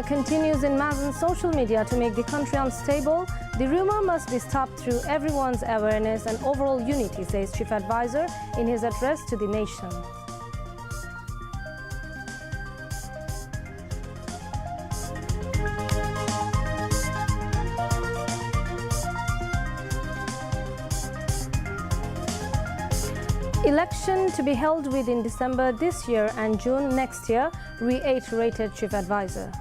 drama continues in mass and social media to make the country unstable. The rumor must be stopped through everyone's awareness and overall unity, says Chief Advisor in his address to the nation. Election to be held within December this year and June next year, reiterated Chief Advisor.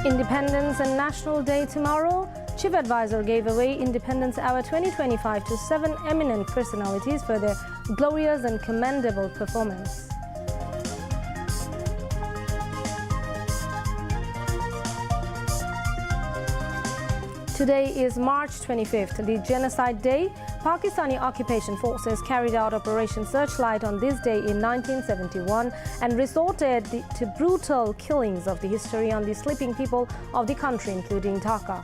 Independence and National Day tomorrow. Chief Advisor gave away Independence Hour 2025 to 7 eminent personalities for their glorious and commendable performance. Today is March 25th, the Genocide Day. Pakistani occupation forces carried out Operation Searchlight on this day in 1971 and resorted to brutal killings of the history on the sleeping people of the country, including Dhaka.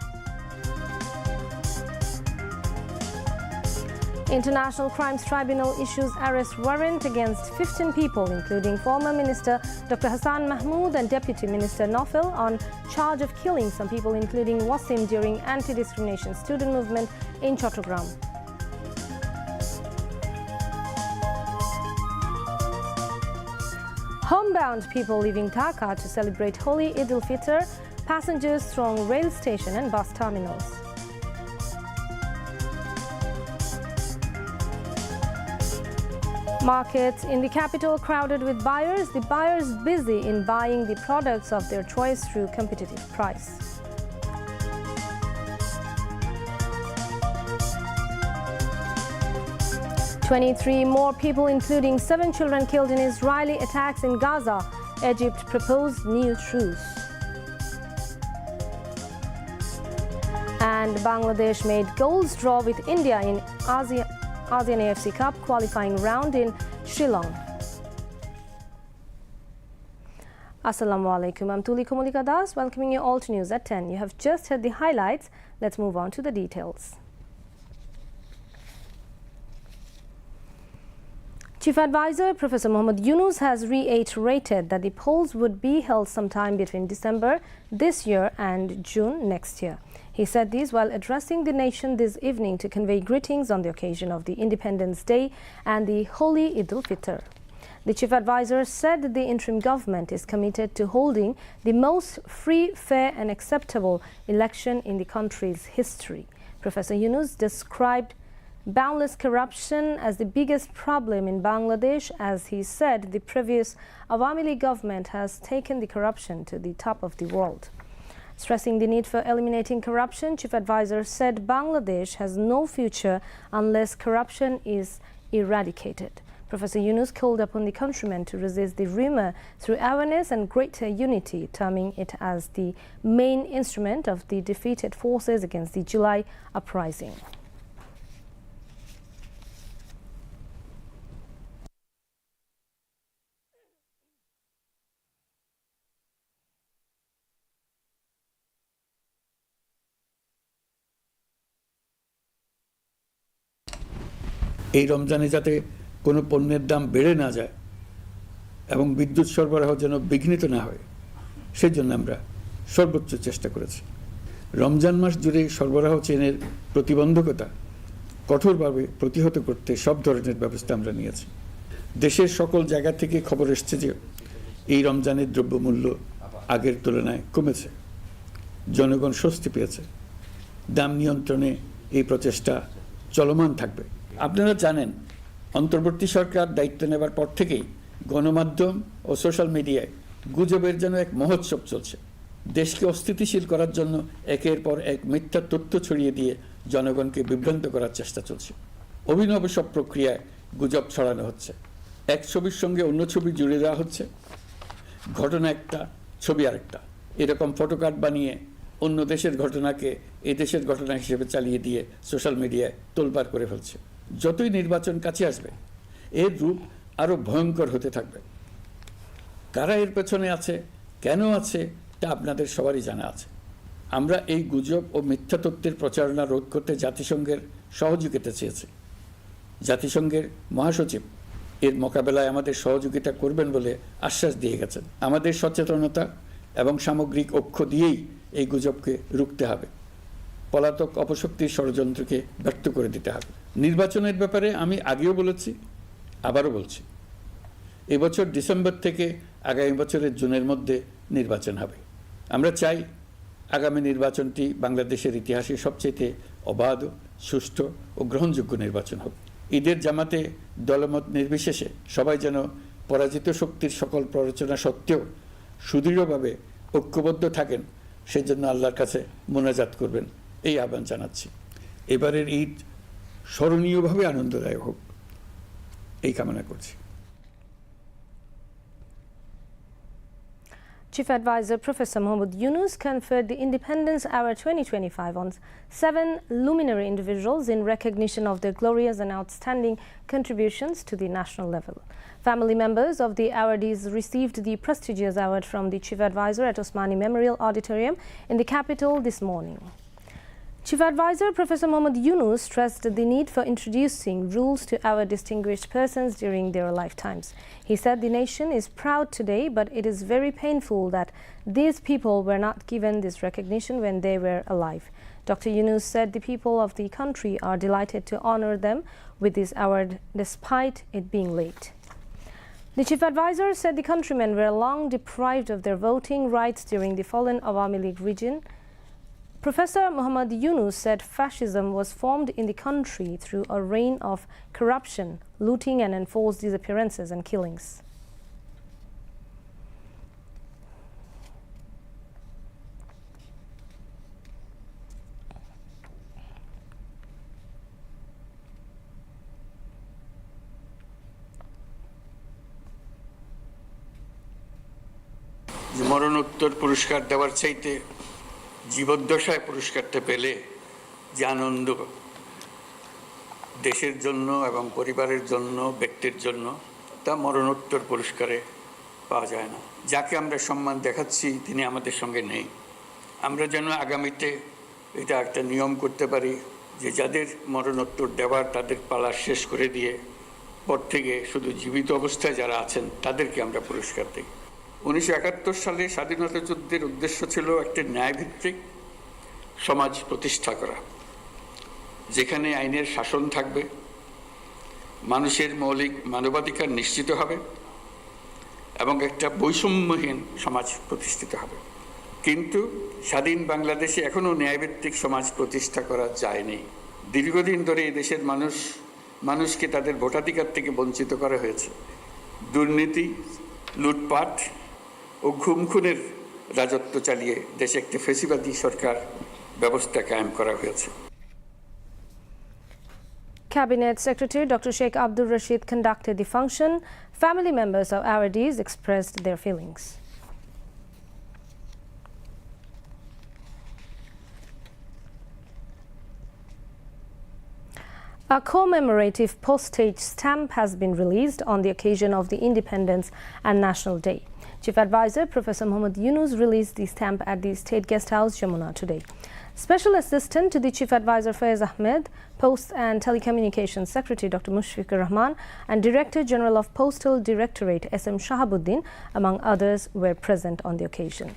International Crimes Tribunal issues arrest warrant against 15 people, including former Minister Dr. Hassan Mahmood and Deputy Minister Naufel, on charge of killing some people, including Wasim, during anti-discrimination student movement in Chattogram. Homebound people leaving Dhaka to celebrate Holy Eid al-Fitr. Passengers throng rail station and bus terminals. Markets in the capital crowded with buyers, the buyers busy in buying the products of their choice through competitive price. "23 more people, including 7 children, killed in Israeli attacks in Gaza. Egypt proposed new truce." And Bangladesh made goals draw with India in ASEAN AFC Cup qualifying round in Shillong. Assalamu alaikum. I'm Tuli Komolika Das, welcoming you all to News at 10. You have just heard the highlights. Let's move on to the details. Chief Advisor Professor Muhammad Yunus has reiterated that the polls would be held sometime between December this year and June next year. He said this while addressing the nation this evening to convey greetings on the occasion of the Independence Day and the Holy Eid al-Fitr. The Chief Advisor said the interim government is committed to holding the most free, fair and acceptable election in the country's history. Professor Yunus described boundless corruption as the biggest problem in Bangladesh. As he said, the previous Awami League government has taken the corruption to the top of the world. Stressing the need for eliminating corruption, Chief Advisor said Bangladesh has no future unless corruption is eradicated. Professor Yunus called upon the countrymen to resist the rumor through awareness and greater unity, terming it as the main instrument of the defeated forces against the July uprising. এই রমজানে যাতে কোনো পণ্যের দাম বেড়ে না যায় এবং বিদ্যুৎ সরবরাহ যেন বিঘ্নিত না হয় সেজন্য আমরা সর্বোচ্চ চেষ্টা করেছি। রমজান মাস জুড়ে সরবরাহ চেনের প্রতিবন্ধকতা কঠোরভাবে প্রতিহত করতে সব ধরনের ব্যবস্থা আমরা নিয়েছি। দেশের সকল জায়গা থেকে খবর এসেছে যে এই রমজানের দ্রব্যমূল্য আগের তুলনায় কমেছে, জনগণ স্বস্তি পেয়েছে। দাম নিয়ন্ত্রণে এই প্রচেষ্টা চলমান থাকবে। আপনারা জানেন, অন্তর্বর্তী সরকার দায়িত্ব নেবার পর থেকেই গণমাধ্যম ও সোশ্যাল মিডিয়ায় গুজবের যেন এক মহোৎসব চলছে। দেশকে অস্থিতিশীল করার জন্য একের পর এক মিথ্যা তথ্য ছড়িয়ে দিয়ে জনগণকে বিভ্রান্ত করার চেষ্টা চলছে। অভিনব সব প্রক্রিয়ায় গুজব ছড়ানো হচ্ছে। এক ছবির সঙ্গে অন্য ছবি জুড়ে দেওয়া হচ্ছে, ঘটনা একটা ছবি আরেকটা, এরকম ফটোকার্ড বানিয়ে অন্য দেশের ঘটনাকে এই দেশের ঘটনা হিসেবে চালিয়ে দিয়ে সোশ্যাল মিডিয়ায় তোলপাড় করে ফেলছে। যতই নির্বাচন কাছে আসবে এর রূপ আরও ভয়ঙ্কর হতে থাকবে। কারা এর পেছনে আছে, কেন আছে, তা আপনাদের সবারই জানা আছে। আমরা এই গুজব ও মিথ্যা তথ্যের প্রচারণা রোধ করতে জাতিসংঘের সহযোগিতা চেয়েছি। জাতিসংঘের মহাসচিব এর মোকাবেলায় আমাদের সহযোগিতা করবেন বলে আশ্বাস দিয়ে গেছেন। আমাদের সচেতনতা এবং সামগ্রিক ঐক্য দিয়েই এই গুজবকে রুখতে হবে, পলাতক অপশক্তির ষড়যন্ত্রকে ব্যর্থ করে দিতে হবে। নির্বাচনের ব্যাপারে আমি আগেও বলেছি, আবারও বলছি, এবছর ডিসেম্বর থেকে আগামী বছরের জুনের মধ্যে নির্বাচন হবে। আমরা চাই আগামী নির্বাচনটি বাংলাদেশের ইতিহাসে সবচেয়ে অবাধ, সুষ্ঠু ও গ্রহণযোগ্য নির্বাচন হবে। ঈদের জামাতে দলমত নির্বিশেষে সবাই যেন পরাজিত শক্তির সকল প্ররোচনা সত্ত্বেও সুদৃঢ়ভাবে ঐক্যবদ্ধ থাকেন, সেজন্য আল্লাহর কাছে মোনাজাত করবেন, এই আহ্বান জানাচ্ছি। এবারের ঈদ স্মরণীয়ভাবে আনন্দদায়ক হোক, এই কামনা করছি। Chief Advisor Professor Mohammad Yunus conferred the Independence Hour 2025 on 7 luminary individuals in recognition of their glorious and outstanding contributions to the national level. Family members of the awardees received the prestigious award from the Chief Advisor at Osmani Memorial Auditorium in the capital this morning. Chief Advisor Professor Mohammad Yunus stressed the need for introducing rules to our distinguished persons during their lifetimes. He said the nation is proud today, but it is very painful that these people were not given this recognition when they were alive. Dr. Yunus said the people of the country are delighted to honor them with this award despite it being late. The Chief Advisor said the countrymen were long deprived of their voting rights during the fallen Awami League region. Professor Mohammad Yunus said fascism was formed in the country through a reign of corruption, looting and enforced disappearances and killings. মরণোত্তর পুরস্কার দেওয়ার চাইতে জীবদ্দশায় পুরস্কারটা পেলে যে আনন্দ দেশের জন্য এবং পরিবারের জন্য, ব্যক্তির জন্য, তা মরণোত্তর পুরস্কারে পাওয়া যায় না। যাকে আমরা সম্মান দেখাচ্ছি তিনি আমাদের সঙ্গে নেই। আমরা যেন আগামীতে এটা একটা নিয়ম করতে পারি যে যাদের মরণোত্তর দেওয়ার তাদের পালা শেষ করে দিয়ে পর থেকে শুধু জীবিত অবস্থায় যারা আছেন তাদেরকে আমরা পুরস্কার দিই। 1971 সালে স্বাধীনতা যুদ্ধের উদ্দেশ্য ছিল একটি ন্যায়ভিত্তিক সমাজ প্রতিষ্ঠা করা, যেখানে আইনের শাসন থাকবে, মানুষের মৌলিক মানবাধিকার নিশ্চিত হবে এবং একটা বৈষম্যহীন সমাজ প্রতিষ্ঠিত হবে। কিন্তু স্বাধীন বাংলাদেশে এখনও ন্যায়ভিত্তিক সমাজ প্রতিষ্ঠা করা যায়নি। দীর্ঘদিন ধরে এই দেশের মানুষকে তাদের ভোটাধিকার থেকে বঞ্চিত করা হয়েছে। দুর্নীতি, লুটপাট ও খুনের রাজত্ব চালিয়ে দেশে একটি ফ্যাসিবাদী সরকার ব্যবস্থা কায়েম করা হয়েছে। Cabinet Secretary Dr. Sheikh Abdul Rashid conducted the function. Family members of awardees expressed their feelings. A commemorative postage stamp has been released on the occasion of the Independence and National Day. Chief Advisor Professor Mohammad Yunus released the stamp at the State Guest House, Jamuna, today. Special Assistant to the Chief Advisor Faiz Ahmed, Post and Telecommunications Secretary Dr. Mushfiqur Rahman and Director General of Postal Directorate S.M. Shahabuddin, among others, were present on the occasion.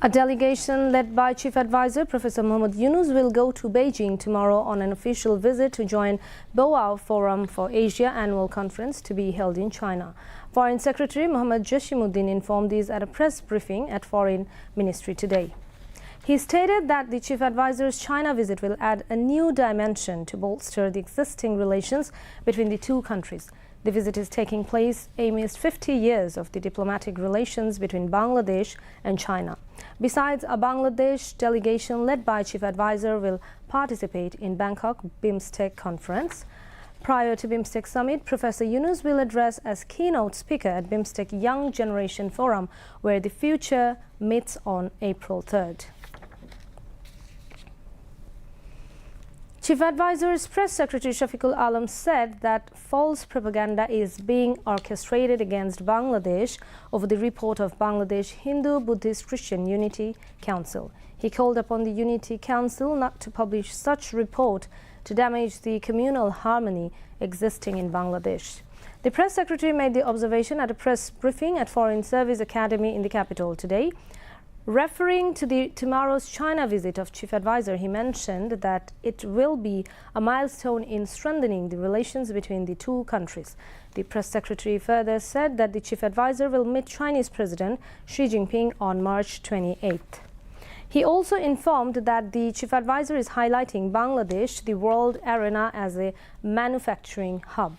A delegation led by Chief Advisor Professor Mohammad Yunus will go to Beijing tomorrow on an official visit to join Boao Forum for Asia annual conference to be held in China. Foreign Secretary Mohammad Jashimuddin informed these at a press briefing at Foreign Ministry today. He stated that the Chief Advisor's China visit will add a new dimension to bolster the existing relations between the two countries. The visit is taking place amidst 50 years of the diplomatic relations between Bangladesh and China. Besides, a Bangladesh delegation led by Chief Advisor will participate in Bangkok BIMSTEC conference. Prior to BIMSTEC summit, Professor Yunus will address as keynote speaker at BIMSTEC Young Generation Forum, where the future meets on April 3rd. Chief Advisor's Press Secretary Shafiqul Alam said that false propaganda is being orchestrated against Bangladesh over the report of Bangladesh Hindu Buddhist Christian Unity Council. He called upon the Unity Council not to publish such report to damage the communal harmony existing in Bangladesh. The Press Secretary made the observation at a press briefing at Foreign Service Academy in the capital today. Referring to tomorrow's China visit of Chief Advisor, he mentioned that it will be a milestone in strengthening the relations between the two countries. The Press Secretary further said that the Chief Advisor will meet Chinese President Xi Jinping on March 28th. He also informed that the Chief Advisor is highlighting Bangladesh, the world arena, as a manufacturing hub.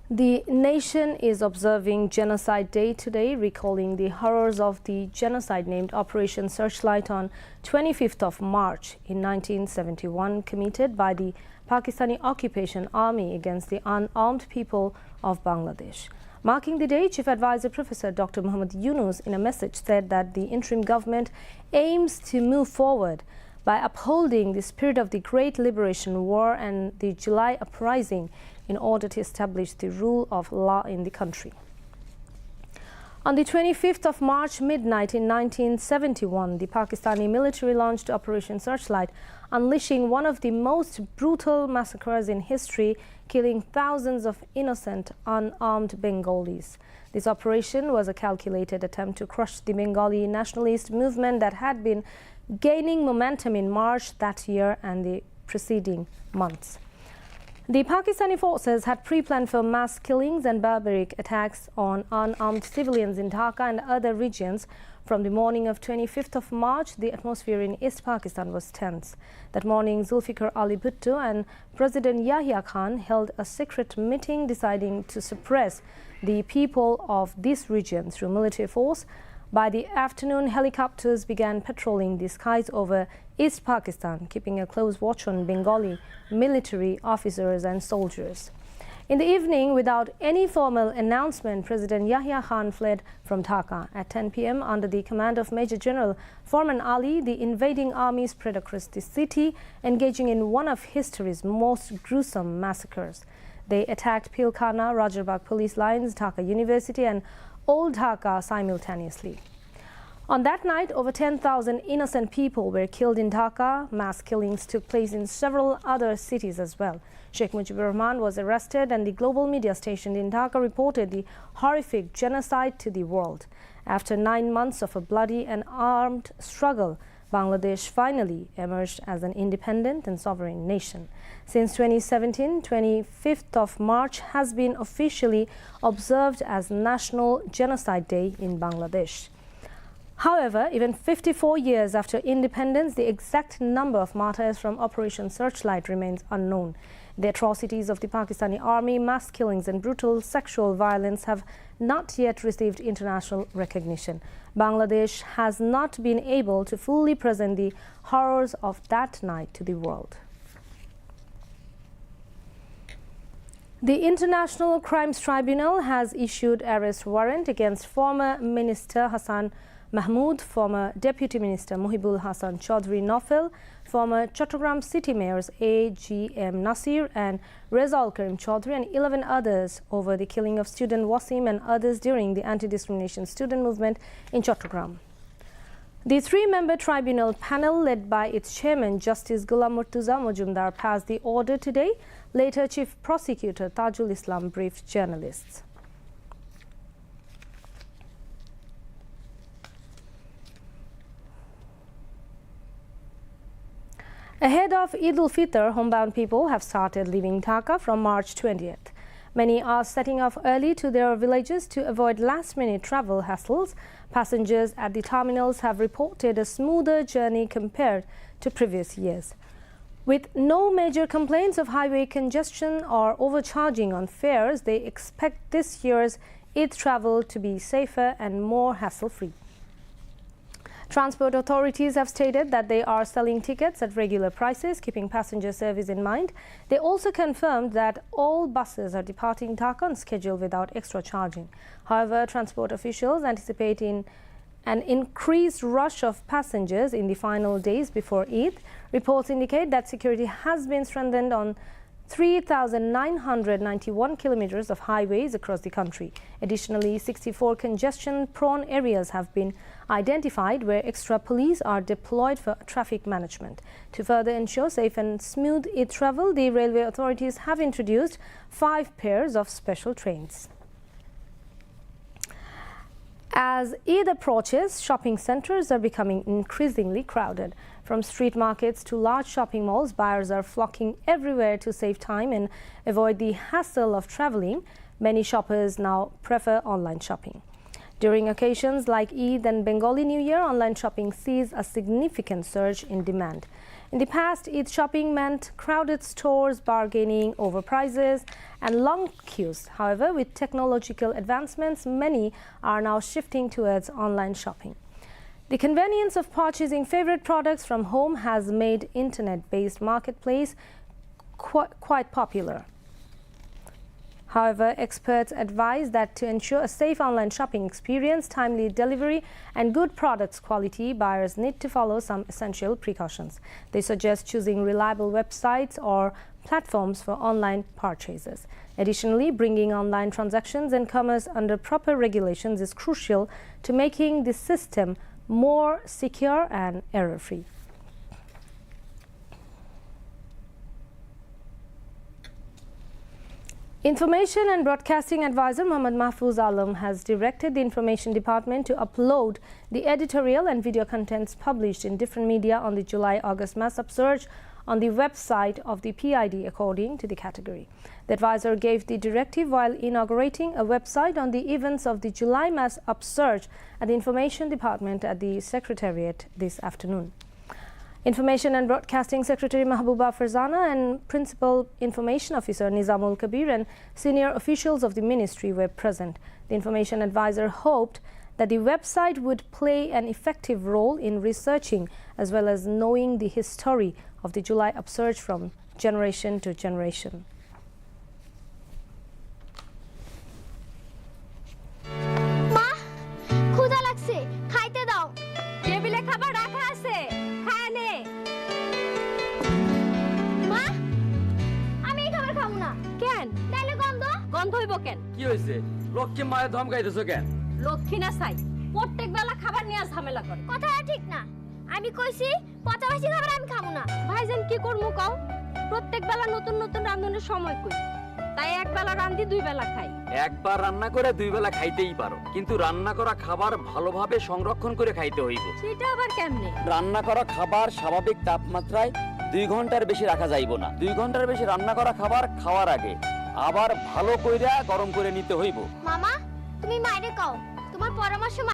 The nation is observing Genocide Day today, recalling the horrors of the genocide named Operation Searchlight on 25th of March in 1971, committed by the Pakistani occupation army against the unarmed people of Bangladesh. Marking the day, Chief Advisor Professor Dr. Muhammad Yunus in a message said that the interim government aims to move forward by upholding the spirit of the Great Liberation War and the July Uprising in order to establish the rule of law in the country. On the 25th of March midnight in 1971, the Pakistani military launched Operation Searchlight, unleashing one of the most brutal massacres in history, killing thousands of innocent, unarmed Bengalis. This operation was a calculated attempt to crush the Bengali nationalist movement that had been gaining momentum in March that year and the preceding months. The Pakistani forces had pre-planned for mass killings and barbaric attacks on unarmed civilians in Dhaka and other regions. From the morning of 25th of March, the atmosphere in East Pakistan was tense. That morning, Zulfikar Ali Bhutto and President Yahya Khan held a secret meeting deciding to suppress the people of this region through military force. By the afternoon, helicopters began patrolling the skies over East Pakistan, keeping a close watch on Bengali military officers and soldiers. In the evening, without any formal announcement, President Yahya Khan fled from Dhaka. At 10 p.m., under the command of Major General Farman Ali, the invading army spread across the city, engaging in one of history's most gruesome massacres. They attacked Pilkhana, Rajarbagh police lines, Dhaka University and Old Dhaka simultaneously. On that night, over 10,000 innocent people were killed in Dhaka. Mass killings took place in several other cities as well. Sheikh Mujibur Rahman was arrested, and the global media station in Dhaka reported the horrific genocide to the world. After 9 months of a bloody and armed struggle, Bangladesh finally emerged as an independent and sovereign nation. Since 2017, 25th of March has been officially observed as National Genocide Day in Bangladesh. However, even 54 years after independence, the exact number of martyrs from Operation Searchlight remains unknown. The atrocities of the Pakistani army, mass killings and brutal sexual violence have not yet received international recognition. Bangladesh has not been able to fully present the horrors of that night to the world. The International Crimes Tribunal has issued arrest warrant against former Minister Hassan Mahmood, former Deputy Minister Muhibul Hassan Chaudhry Nofel, former Chattogram City Mayors A.G.M. Nasir and Rezal Karim Chaudhry, and 11 others over the killing of student Wasim and others during the anti-discrimination student movement in Chattogram. The three-member tribunal panel, led by its chairman, Justice Ghulam Murtuza Majumdar, passed the order today. Later, Chief Prosecutor Tajul Islam briefed journalists. Ahead of Eid al-Fitr, homebound people have started leaving Dhaka from March 20th. Many are setting off early to their villages to avoid last-minute travel hassles. Passengers at the terminals have reported a smoother journey compared to previous years. With no major complaints of highway congestion or overcharging on fares, they expect this year's Eid travel to be safer and more hassle-free. Transport authorities have stated that they are selling tickets at regular prices, keeping passenger service in mind. They also confirmed that all buses are departing Dhaka on schedule without extra charging. However, transport officials anticipate an increased rush of passengers in the final days before Eid. Reports indicate that security has been strengthened on 3,991 kilometers of highways across the country. Additionally, 64 congestion-prone areas have been identified where extra police are deployed for traffic management. To further ensure safe and smooth Eid travel, the railway authorities have introduced 5 pairs of special trains. As Eid approaches, shopping centres are becoming increasingly crowded. From street markets to large shopping malls, buyers are flocking everywhere to save time and avoid the hassle of travelling. Many shoppers now prefer online shopping. During occasions like Eid and Bengali New Year, online shopping sees a significant surge in demand. In the past, Eid shopping meant crowded stores, bargaining over prices and long queues. However, with technological advancements, many are now shifting towards online shopping. The convenience of purchasing favorite products from home has made internet-based marketplace quite popular. However, experts advise that to ensure a safe online shopping experience, timely delivery and good products quality, buyers need to follow some essential precautions. They suggest choosing reliable websites or platforms for online purchases. Additionally, bringing online transactions and commerce under proper regulations is crucial to making the system more secure and error-free. Information and Broadcasting Advisor Mohammad Mahfouz Alam has directed the Information Department to upload the editorial and video contents published in different media on the July-August mass upsurge on the website of the PID according to the category. The advisor gave the directive while inaugurating a website on the events of the July mass upsurge at the Information Department at the Secretariat this afternoon. Information and Broadcasting Secretary Mahbooba Farzana and Principal Information Officer Nizamul Kabir and senior officials of the ministry were present. The information advisor hoped that the website would play an effective role in researching as well as knowing the history of the July upsurge from generation to generation. Ma, ক্ষুধা লাগছে, খাইতে দাও। টেবিলে খাবার রাখা আছে, খায় নে। মা, আমি এই খাবার খাবো না। কেন? তাইলে গন্ধ? গন্ধ হইব কেন? কি হইছে? লক্ষ্মী মায়ের ধমকাইতেছো কেন? লক্ষ্মী না চাই, প্রত্যেক বেলা খাবার নিয়ে ঝামেলা করে। কথাটা ঠিক না। আমি কইছি পচাবাসি খাবার আমি খাবো না। ভাইজান কি করমু কও? প্রত্যেক বেলা নতুন নতুন রাঁধুনের সময় কই। তাই এক বেলা রাঁধি দুই বেলা খাই। একবার রান্না করে দুই বেলা খাইতেই পারো, কিন্তু রান্না করা খাবার ভালোভাবে সংরক্ষণ করে খাইতে হইব। সেটা আবার কেমনে? রান্না করা খাবার স্বাভাবিক তাপমাত্রায় 2 ঘন্টার বেশি রাখা যাইব না। 2 ঘন্টার বেশি রান্না করা খাবার খাওয়ার আগে আবার ভালো কইরা গরম করে নিতে হইব। মামা, তুমি মাইরে কও। তোমার পরামর্শ